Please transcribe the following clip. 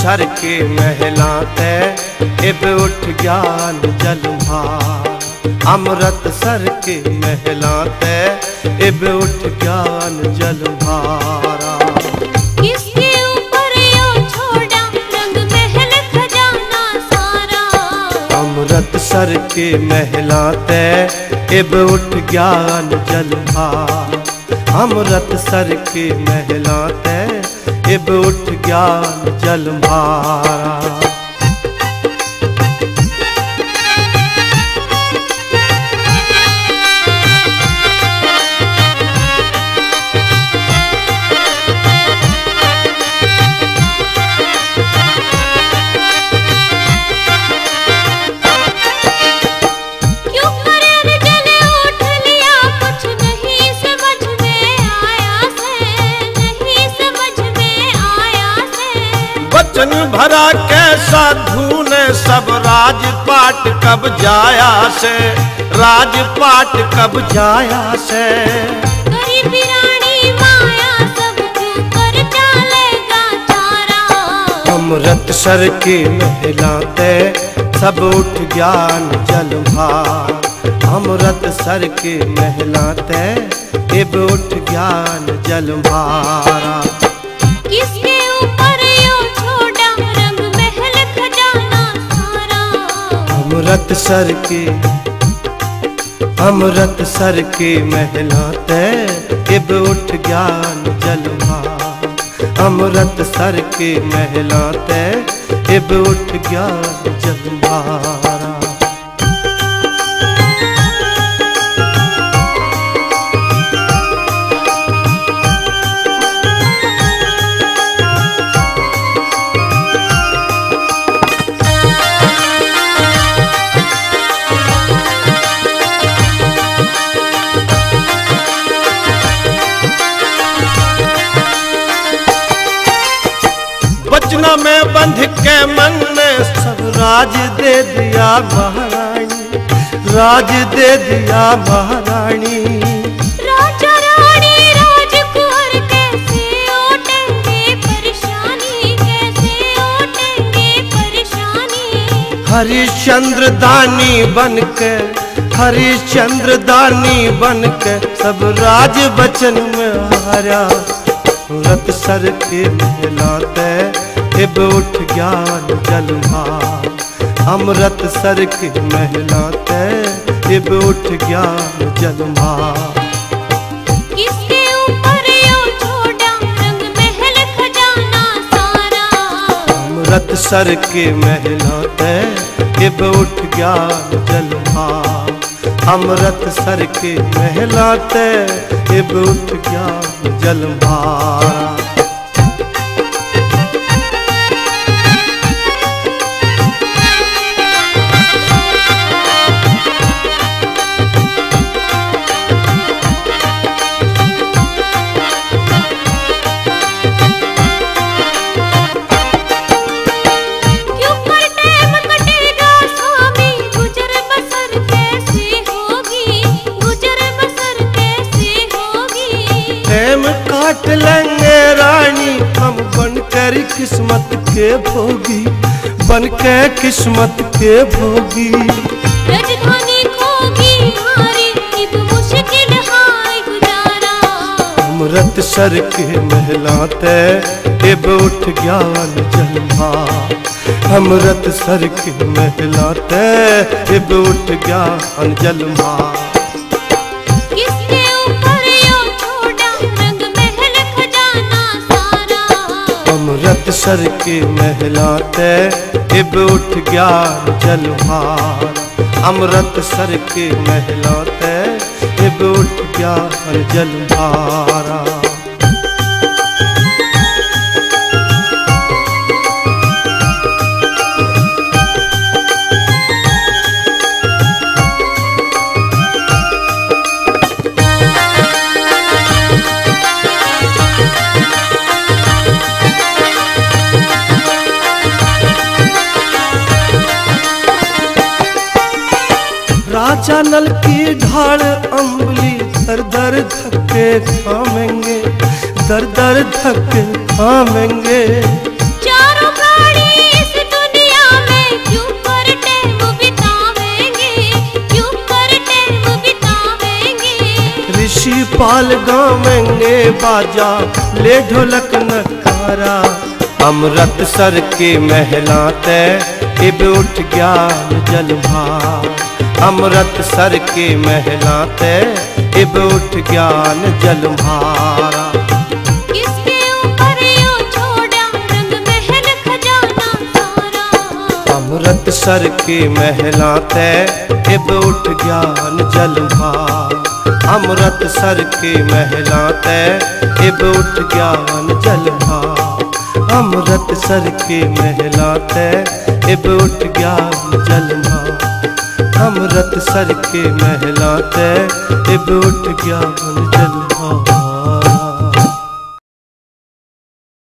Sir के महला ते इब उठ ज्ञान जलभार। अमृतसर के महला ते इब उठ ज्ञान जलभारा। किसके ऊपर यो छोड़ा रंग महल खजाना सारा। अमृतसर के महला ते इब उठ ज्ञान जलभार। अमृतसर के महला ते इब उठ ज्ञान जलभारा। वचन भरा के साधु ने सब राजपाट कब जाया से। राजपाट कब जाया से। गरीबी रानी माया सब कर डालेगा चारा। अमृतसर के महला ते सब उठ ज्ञान जलभार। अमृतसर के महला ते इब उठ ज्ञान जलभारा। किसके ऊपर यो छोड़ा रंग महल खजाना सारा। अमृतसर के महला ते इब उठ ज्ञान जलभार। अमृतसर के महला ते इब उठ ज्ञान जलभारा। वचना में बंध के मन ने सब राज दे दिया महारानी। राज दे दिया महारानी। राजा रानी राजकुंवर कैसे ओटेंगे परेशानी। कैसे ओटेंगे परेशानी। हरिश्चंद्र दानी बनके हरिश्चंद्र दानी बनके सब राज बचन में हारा। अमृतसर के महला ते इब उठ ज्ञान जलभार। अमृतसर के महला ते इब उठ ज्ञान जलभार। किसके ऊपर यो छोड़ा रंग महल खजाना सारा। अमृतसर के महला ते इब उठ ज्ञान जलभार। अमृतसर के महला ते इब उठ ज्ञान जलभारा। काट लेंगे रानी हम बनकर किस्मत के भोगी। बनकर किस्मत के भोगी। राजधानी खोगी हारी इब मुश्किल हाय गुजारा। अमृतसर के महला ते इब उठ ज्ञान जलभार। अमृतसर के महला ते इब उठ ज्ञान जलभार। अमृतसर के महला ते इब उठ ज्ञान जलभार। अमृतसर के महला ते इब उठ ज्ञान जलभारा। राजा नल की ढाल अंबली दर दर धक्के खामेंगे। दर दर धक्के खामेंगे। चारों गाड़ी शिशुपाल गावेंगे बाजा ले ढोलक नकारा। अमृतसर के महला ते इब उठ ज्ञान जलभार। अमृतसर के महला ते इब उठ ज्ञान जलभारा। किसके ऊपर यो छोड़ा रंग महल खजाना सारा। अमृतसर के महला ते इब उठ ज्ञान जलभार। अमृतसर के महला ते इब उठ ज्ञान जलभार। अमृतसर के महला ते इब उठ ज्ञान जलभार। अमृतसर के महला ते इब उठ ज्ञान जलभार।